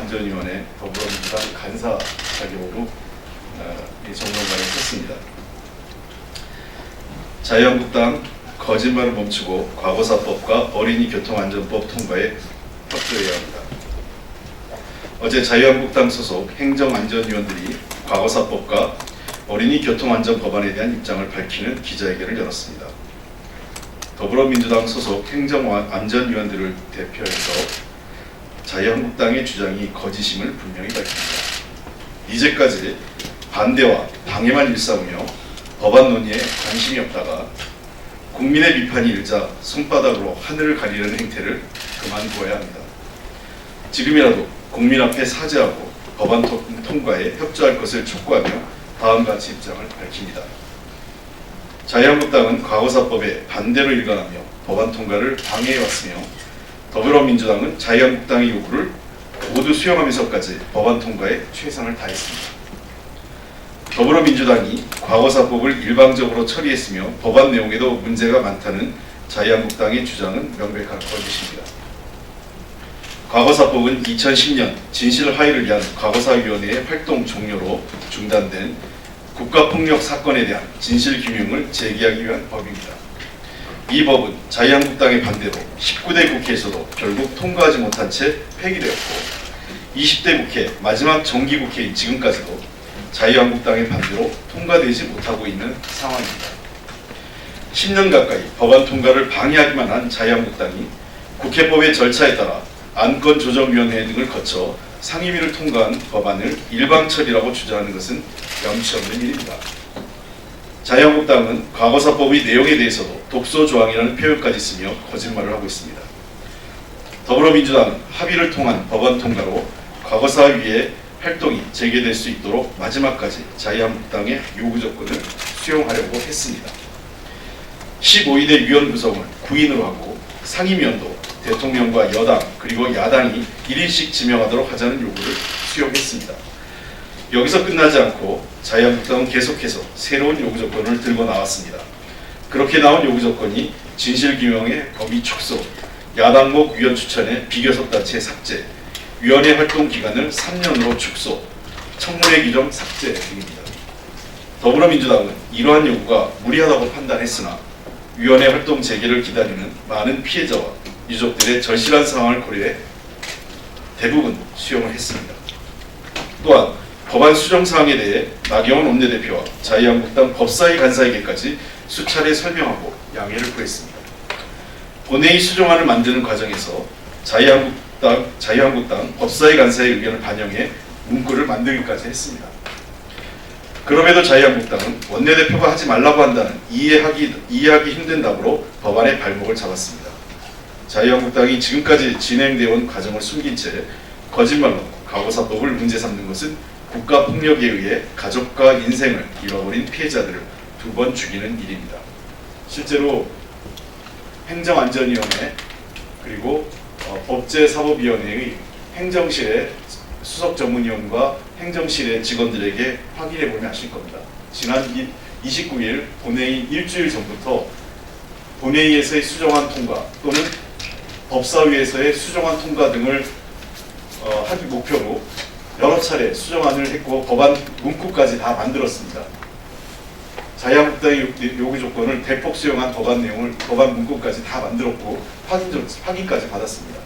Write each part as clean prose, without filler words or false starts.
행정안전위원회 더불어민주당 간사 자격으로 정론관을 했습니다. 자유한국당 거짓말을 멈추고 과거사법과 어린이 교통안전법 통과에 협조해야 합니다. 어제 자유한국당 소속 행정안전위원들이 과거사법과 어린이 교통안전 법안에 대한 입장을 밝히는 기자회견을 열었습니다. 더불어민주당 소속 행정안전위원들을 대표해서 자유한국당의 주장이 거짓임을 분명히 밝힙니다. 이제까지 반대와 방해만 일삼으며 법안 논의에 관심이 없다가 국민의 비판이 일자 손바닥으로 하늘을 가리는 행태를 그만두어야 합니다. 지금이라도 국민 앞에 사죄하고 법안 통과에 협조할 것을 촉구하며 다음과 같이 입장을 밝힙니다. 자유한국당은 과거사법에 반대로 일관하며 법안 통과를 방해해왔으며 더불어민주당은 자유한국당의 요구를 모두 수용하면서까지 법안 통과에 최선을 다했습니다. 더불어민주당이 과거사법을 일방적으로 처리했으며 법안 내용에도 문제가 많다는 자유한국당의 주장은 명백한 거짓입니다. 과거사법은 2010년 진실화해를 위한 과거사위원회의 활동 종료로 중단된 국가폭력 사건에 대한 진실규명을 제기하기 위한 법입니다. 이 법은 자유한국당의 반대로 19대 국회에서도 결국 통과하지 못한 채 폐기되었고 20대 국회 마지막 정기국회인 지금까지도 자유한국당의 반대로 통과되지 못하고 있는 상황입니다. 10년 가까이 법안 통과를 방해하기만 한 자유한국당이 국회법의 절차에 따라 안건조정위원회 등을 거쳐 상임위를 통과한 법안을 일방처리라고 주장하는 것은 염치 없는 일입니다. 자유한국당은 과거사법의 내용에 대해서도 독소조항이라는 표현까지 쓰며 거짓말을 하고 있습니다. 더불어민주당은 합의를 통한 법안 통과로 과거사위의 활동이 재개될 수 있도록 마지막까지 자유한국당의 요구 조건을 수용하려고 했습니다. 15인의 위원 구성을 9인으로 하고 상임위원도 대통령과 여당 그리고 야당이 1인씩 지명하도록 하자는 요구를 수용했습니다. 여기서 끝나지 않고 자유한국당은 계속해서 새로운 요구 조건을 들고 나왔습니다. 그렇게 나온 요구 조건이 진실규명의 범위 축소, 야당목 위원 추천의 비교섭단체 삭제, 위원회 활동 기간을 3년으로 축소, 청문회 규정 삭제 등입니다. 더불어민주당은 이러한 요구가 무리하다고 판단했으나 위원회 활동 재개를 기다리는 많은 피해자와 유족들의 절실한 상황을 고려해 대부분 수용을 했습니다. 또한 법안 수정 사항에 대해 나경원 원내대표와 자유한국당 법사위 간사에게까지 수차례 설명하고 양해를 구했습니다. 본회의 수정안을 만드는 과정에서 자유한국당 법사위 간사의 의견을 반영해 문구를 만들기까지 했습니다. 그럼에도 자유한국당은 원내대표가 하지 말라고 한다는 이해하기 힘든 답으로 법안의 발목을 잡았습니다. 자유한국당이 지금까지 진행되어 온 과정을 숨긴 채 거짓말로 과거사법을 문제 삼는 것은 국가폭력에 의해 가족과 인생을 잃어버린 피해자들을 2번 죽이는 일입니다. 실제로 행정안전위원회 그리고 법제사법위원회의 행정실의 수석전문위원과 행정실의 직원들에게 확인해 보면 아실 겁니다. 지난 29일 본회의 일주일 전부터 본회의에서의 수정안 통과 또는 법사위에서의 수정안 통과 등을 하기 목표로 여러 차례 수정안을 했고 법안 문구까지 다 만들었습니다. 자유한국당의 요구 조건을 대폭 수용한 법안 내용을 법안 문구까지 다 만들었고 확인까지 받았습니다.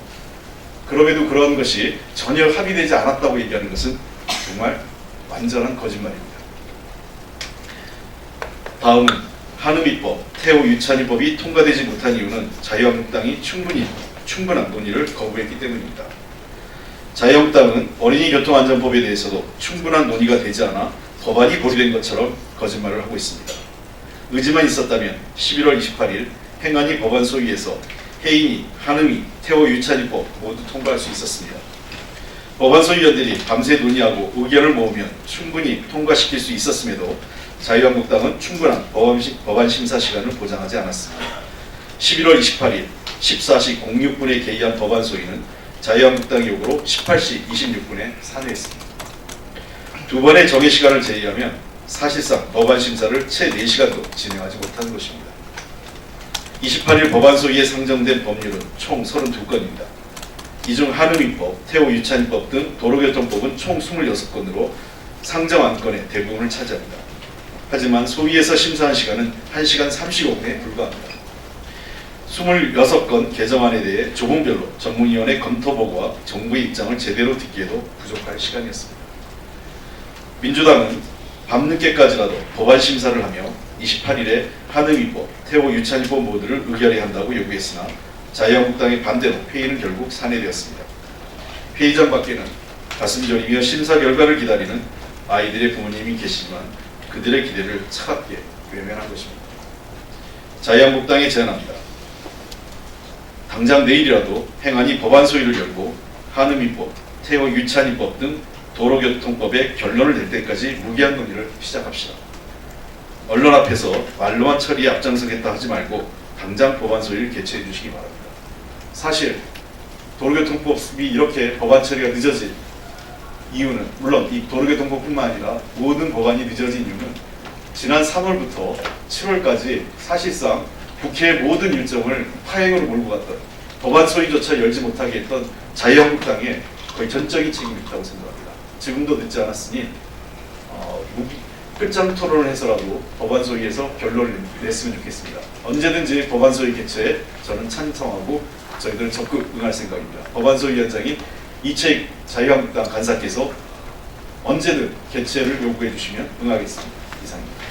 그럼에도 그런 것이 전혀 합의되지 않았다고 얘기하는 것은 정말 완전한 거짓말입니다. 다음은 한음이법, 태호 유찬이법이 통과되지 못한 이유는 자유한국당이 충분한 논의를 거부했기 때문입니다. 자유한국당은 어린이 교통안전법에 대해서도 충분한 논의가 되지 않아 법안이 보류된 것처럼 거짓말을 하고 있습니다. 의지만 있었다면 11월 28일 행안위 법안 소위에서 해인이, 한음이, 태호 유찬이법 모두 통과할 수 있었습니다. 법안 소위원들이 밤새 논의하고 의견을 모으면 충분히 통과시킬 수 있었음에도 자유한국당은 충분한 법안 심사 시간을 보장하지 않았습니다. 11월 28일 14시 06분에 개의한 법안 소위는 자유한국당 요구로 18시 26분에 산회했습니다. 2번의 정해 시간을 제외하면 사실상 법안 심사를 채 4시간도 진행하지 못한 것입니다. 28일 법안 소위에 상정된 법률은 총 32건입니다. 이 중 한음인법, 태호유찬법 등 도로교통법은 총 26건으로 상정 안건의 대부분을 차지합니다. 하지만 소위에서 심사한 시간은 1시간 35분에 불과합니다. 26건 개정안에 대해 조문별로 전문위원회 검토보고와 정부의 입장을 제대로 듣기에도 부족할 시간이었습니다. 민주당은 밤늦게까지라도 법안 심사를 하며 28일에 한음위법, 태호유찬법 모두를 의결해야 한다고 요구했으나 자유한국당의 반대로 회의는 결국 산회되었습니다. 회의장 밖에는 가슴 졸이며 심사 결과를 기다리는 아이들의 부모님이 계시지만 그들의 기대를 차갑게 외면한 것입니다. 자유한국당에 제안합니다. 당장 내일이라도 행안위 법안 소위를 열고 한음위법, 태호유찬위법 등 도로교통법의 결론을 낼 때까지 무기한 논의를 시작합시다. 언론 앞에서 말로만 처리에 앞장서겠다 하지 말고 당장 법안 소위를 개최해 주시기 바랍니다. 사실 도로교통법이 이렇게 법안 처리가 늦어진 이유는, 물론 이 도로교통법뿐만 아니라 모든 법안이 늦어진 이유는 지난 3월부터 7월까지 사실상 국회의 모든 일정을 파행으로 몰고 갔던, 법안 소위조차 열지 못하게 했던 자유한국당의 거의 전적인 책임이 있다고 생각합니다. 지금도 늦지 않았으니 끝장 토론을 해서라도 법안 소위에서 결론을 냈으면 좋겠습니다. 언제든지 법안 소위 개최에 저는 찬성하고 저희들은 적극 응할 생각입니다. 법안 소위 위원장인 이채익 자유한국당 간사께서 언제든 개최를 요구해 주시면 응하겠습니다. 이상입니다.